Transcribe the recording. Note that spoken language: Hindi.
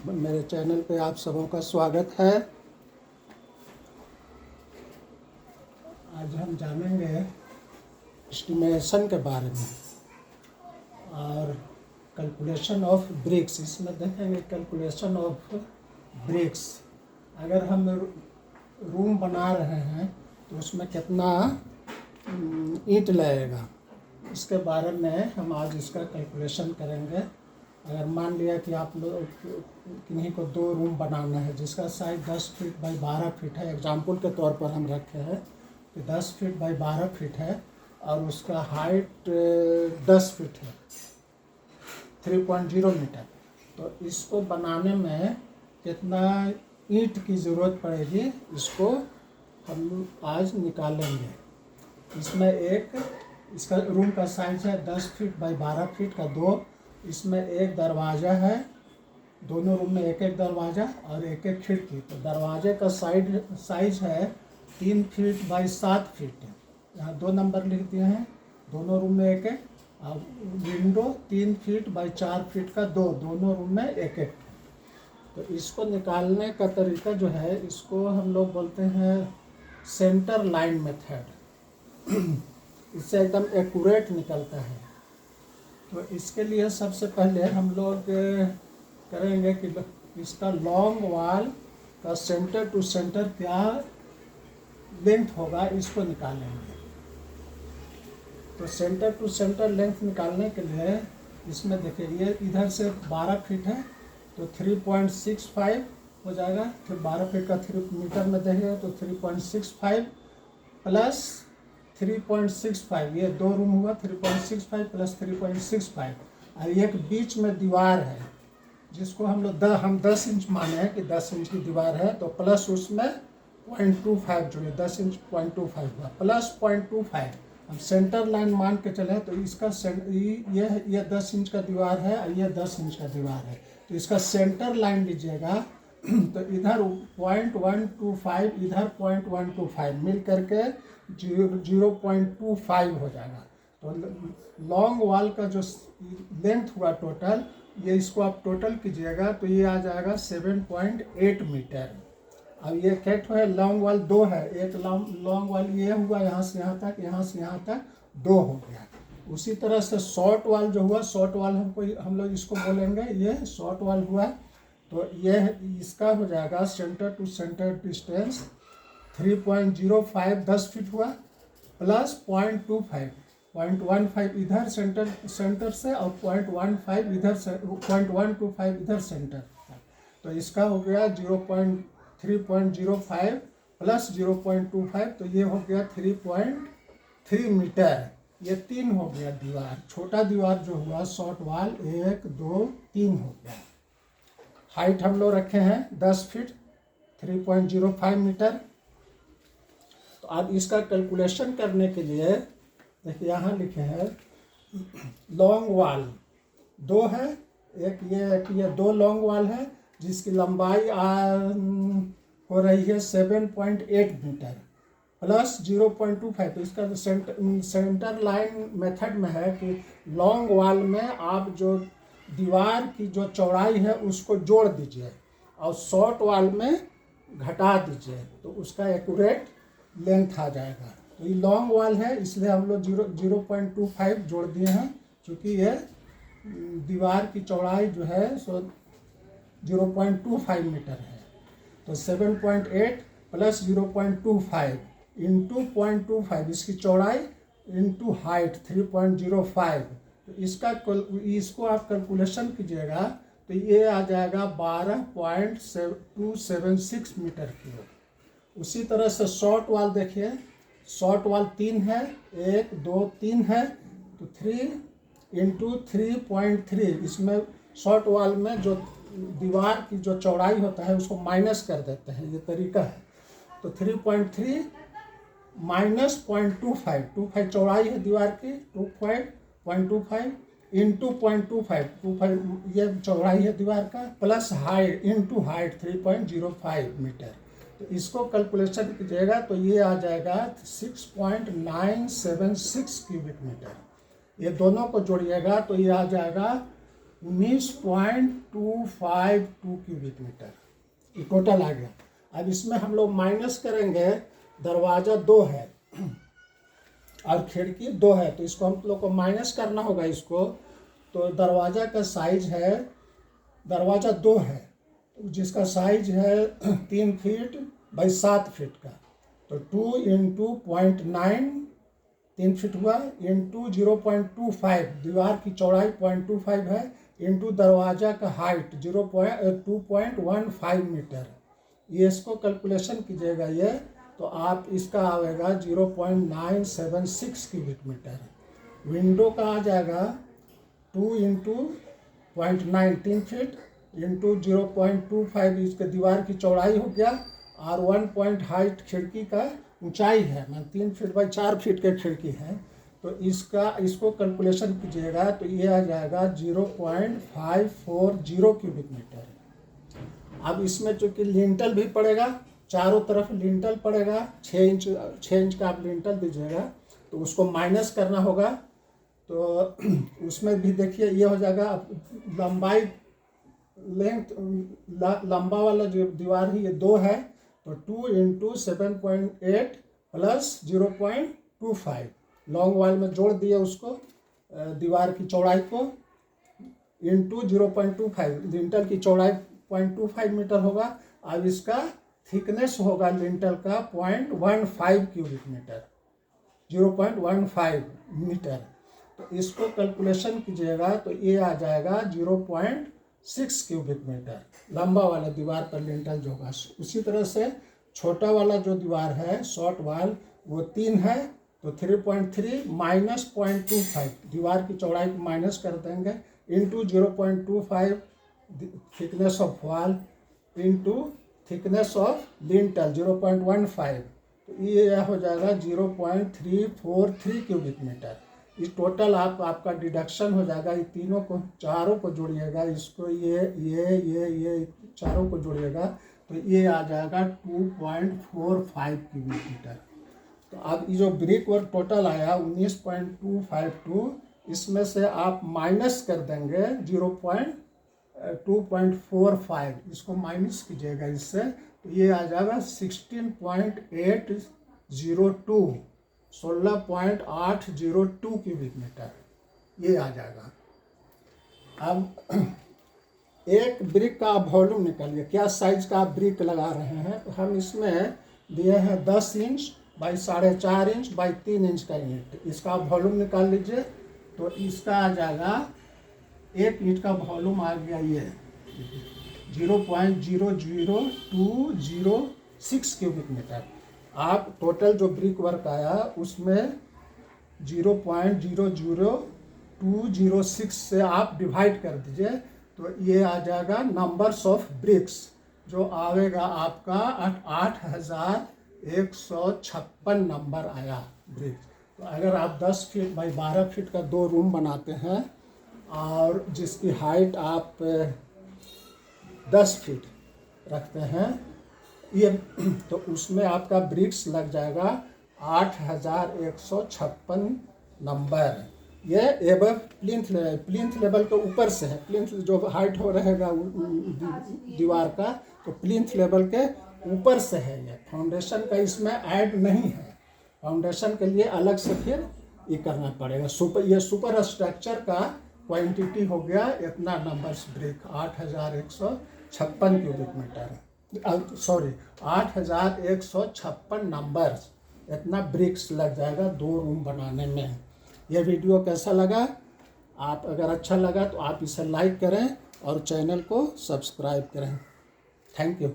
मेरे चैनल पे आप सबों का स्वागत है। आज हम जानेंगे एस्टिमेशन के बारे में और कैलकुलेशन ऑफ ब्रिक्स। इसमें देखेंगे कैलकुलेशन ऑफ ब्रिक्स। अगर हम रूम बना रहे हैं तो उसमें कितना ईंट लगेगा, इसके बारे में हम आज इसका कैलकुलेशन करेंगे। अगर मान लिया कि आप लोग किन्हीं को 2 रूम बनाना है जिसका साइज 10 फीट बाई 12 फीट है, एग्जाम्पल के तौर पर हम रखे हैं कि 10 फीट बाई 12 फीट है और उसका हाइट 10 फीट है, 3.0 मीटर। तो इसको बनाने में कितना ईंट की ज़रूरत पड़ेगी, इसको हम आज निकालेंगे। इसमें इसका रूम का साइज है 10 फीट बाई 12 फीट का 2। इसमें एक दरवाज़ा है, दोनों रूम में एक एक दरवाज़ा और एक एक खिड़की। तो दरवाजे का साइज है 3 फीट बाई 7 फीट। यहाँ 2 नंबर लिख दिए हैं, दोनों रूम में एक एक। और विंडो 3 फीट बाई 4 फीट का 2, दोनों रूम में एक एक। तो इसको निकालने का तरीका जो है, इसको हम लोग बोलते हैं सेंटर लाइन मेथड। इससे एकदम एक्यूरेट निकलता है। तो इसके लिए सबसे पहले हम लोग करेंगे कि इसका लॉन्ग वॉल का सेंटर टू सेंटर क्या लेंथ होगा, इसको निकालेंगे। तो सेंटर टू सेंटर लेंथ निकालने के लिए इसमें देखिए, ये इधर से 12 फीट है तो 3.65 हो जाएगा। फिर 12 फीट का 3 मीटर में देंगे तो 3.65 प्लस 3.65, ये 2 रूम हुआ। 3.65 प्लस 3.65 और एक बीच में दीवार है जिसको हम लोग हम 10 इंच माने हैं कि 10 इंच की दीवार है, तो प्लस उसमें 0.25 जोड़िए, 10 इंच 0.25 हुआ प्लस 0.25। हम सेंटर लाइन मान के चले तो इसका ये 10 इंच का दीवार है और ये 10 इंच का दीवार है, तो इसका सेंटर लाइन लीजिएगा। तो इधर 0.125, इधर 0.125 मिल करके 0.25 हो जाएगा। तो लॉन्ग वॉल का जो लेंथ हुआ टोटल, ये इसको आप टोटल कीजिएगा तो ये आ जाएगा 7.8 मीटर। अब ये क्या है, लॉन्ग वॉल 2 है। एक लॉन्ग वॉल ये हुआ यहाँ से यहाँ तक, यहाँ से यहाँ तक 2 हो गया। उसी तरह से शॉर्ट वॉल जो हुआ, शॉर्ट वॉल हम लोग इसको बोलेंगे, ये शॉर्ट वॉल हुआ। तो ये इसका हो जाएगा center to center distance 3.05, 10 feet हुआ प्लस 0.25, 0.15 इधर सेंटर से और 0.15 इधर से, 0.125 इधर सेंटर। तो इसका हो गया 3.05 प्लस 0.25, तो ये हो गया 3.3 मीटर। ये 3 हो गया दीवार। छोटा दीवार जो हुआ शॉर्ट वॉल 1 2 3 हो गया। हाइट हम लोग रखे हैं 10 फीट, 3.05 मीटर। तो अब इसका कैलकुलेशन करने के लिए देखिए, यहाँ लिखे हैं लॉन्ग वॉल 2 है, एक ये 2 लॉन्ग वॉल है जिसकी लंबाई हो रही है 7.8 मीटर प्लस 0.25। तो इसका सेंटर लाइन मेथड में है कि लॉन्ग वॉल में आप जो दीवार की जो चौड़ाई है उसको जोड़ दीजिए और शॉर्ट वॉल में घटा दीजिए, तो उसका एक्यूरेट लेंथ आ जाएगा। तो ये लॉन्ग वॉल है इसलिए हम लोग 0.25 जोड़ दिए हैं, क्योंकि ये दीवार की चौड़ाई जो है सो 0.25 मीटर है। तो 7.8 प्लस 0.25 इंटू 0.25, इसकी चौड़ाई इंटू हाइट 3.05। तो इसको आप कैलकुलेशन कीजिएगा तो ये आ जाएगा 12.276 मीटर क्यूब। उसी तरह से शॉर्ट वॉल देखिए, शॉर्ट वॉल 3 है, 1 2 3 है, तो 3 इंटू 3.3। इसमें शॉर्ट वॉल में जो दीवार की जो चौड़ाई होता है उसको माइनस कर देते हैं, ये तरीका है। तो 3.3 माइनस 0.25 चौड़ाई है दीवार की, 2.25 इंटू 0.25 ये चौड़ाई है दीवार का, plus height into height 3.05 metre. तो इसको कैलकुलेशन कीजिएगा तो ये आ जाएगा 6.976 क्यूबिक मीटर। ये दोनों को जोड़िएगा तो ये आ जाएगा 19.252 क्यूबिक मीटर ये टोटल आ गया। अब इसमें हम लोग माइनस करेंगे, दरवाज़ा 2 है और खिड़की 2 है, तो इसको हम लोग को माइनस करना होगा इसको। तो दरवाज़ा का साइज है, दरवाज़ा 2 है जिसका साइज है 3 फीट बाई 7 फीट का, तो 2 इंटू 0.9 3 फीट हुआ, इंटू 0.25 दीवार की चौड़ाई 0.25 है, इंटू दरवाज़ा का हाइट 2.15 मीटर। ये इसको कैलकुलेशन कीजिएगा ये, तो आप इसका आएगा 0.976 क्यूबिक मीटर। विंडो का आ जाएगा 2 इंटू 0.9 3 फीट इंटू 0.25 इसके दीवार की चौड़ाई हो गया, और 1 पॉइंट हाइट खिड़की का ऊंचाई है, मैं 3 फीट बाई 4 फीट के खिड़की है, तो इसको कैलकुलेशन कीजिएगा तो ये आ जाएगा 0.540 क्यूबिक मीटर। अब इसमें चूँकि लिंटल भी पड़ेगा, चारों तरफ लिंटल पड़ेगा, 6 इंच का आप लिंटल दीजिएगा, तो उसको माइनस करना होगा। तो उसमें भी देखिए ये हो जाएगा, लंबाई लेंथ लंबा वाला जो दीवार है ये 2 है, तो 2 इंटू 7.8 प्लस 0.25 लॉन्ग वाल में जोड़ दिए उसको, दीवार की चौड़ाई को, इंटू 0.25 लिंटल की चौड़ाई 0.25 मीटर होगा। अब इसका थिकनेस होगा लिंटल का 0.15 क्यूबिक मीटर, 0.15 मीटर। तो इसको कैलकुलेशन कीजिएगा तो ये आ जाएगा 0.6 क्यूबिक मीटर लंबा वाला दीवार पर लिंटल जो होगा। उसी तरह से छोटा वाला जो दीवार है शॉर्ट वाल वो 3 है, तो 3.3 माइनस 0.25 दीवार की चौड़ाई को माइनस कर देंगे, into 0.25 thickness of wall into thickness of lintel 0.15, तो ये हो जाएगा 0.343 क्यूबिक मीटर। इस टोटल आपका डिडक्शन हो जाएगा, ये तीनों को चारों को जोड़िएगा, इसको ये चारों को जोड़िएगा तो ये आ जाएगा 2.45 क्यूबिक मीटर। तो अब ये जो ब्रिक वर्क टोटल आया 19.252, इसमें से आप माइनस कर देंगे 2.45, इसको माइनस कीजिएगा इससे, तो ये आ जाएगा 16.802 क्यूबिक मीटर ये आ जाएगा। अब एक ब्रिक का आप वॉल्यूम निकालिए, क्या साइज का आप ब्रिक लगा रहे हैं, तो हम इसमें दिए हैं 10 inch by 4.5 inch by 3 inch का ईंट, इसका आप वॉल्यूम निकाल लीजिए, तो इसका आ जाएगा 1 ईंट का वॉल्यूम आ गया ये 0.00206 क्यूबिक मीटर। आप टोटल जो ब्रिक वर्क आया उसमें 0.00206 से आप डिवाइड कर दीजिए, तो ये आ जाएगा नंबर्स ऑफ ब्रिक्स, जो आवेगा आपका 8156 नंबर आया ब्रिक। तो अगर आप 10 फीट बाई 12 फीट का 2 रूम बनाते हैं और जिसकी हाइट आप 10 फीट रखते हैं ये, तो उसमें आपका ब्रिक्स लग जाएगा 8156 नंबर। ये एबव प्लिंथ लेवल के ऊपर से है, प्लिंथ जो हाइट हो रहेगा दीवार का, तो प्लिंथ लेवल के ऊपर से है ये, फाउंडेशन का इसमें ऐड नहीं है, फाउंडेशन के लिए अलग से फिर ये करना पड़ेगा। ये सुपर स्ट्रक्चर का क्वांटिटी हो गया इतना numbers brick 8156 cubic metre, sorry 8156 numbers इतना ब्रिक्स लग जाएगा 2 रूम बनाने में। यह वीडियो कैसा लगा, आप अगर अच्छा लगा तो आप इसे लाइक करें और चैनल को सब्सक्राइब करें। Thank you.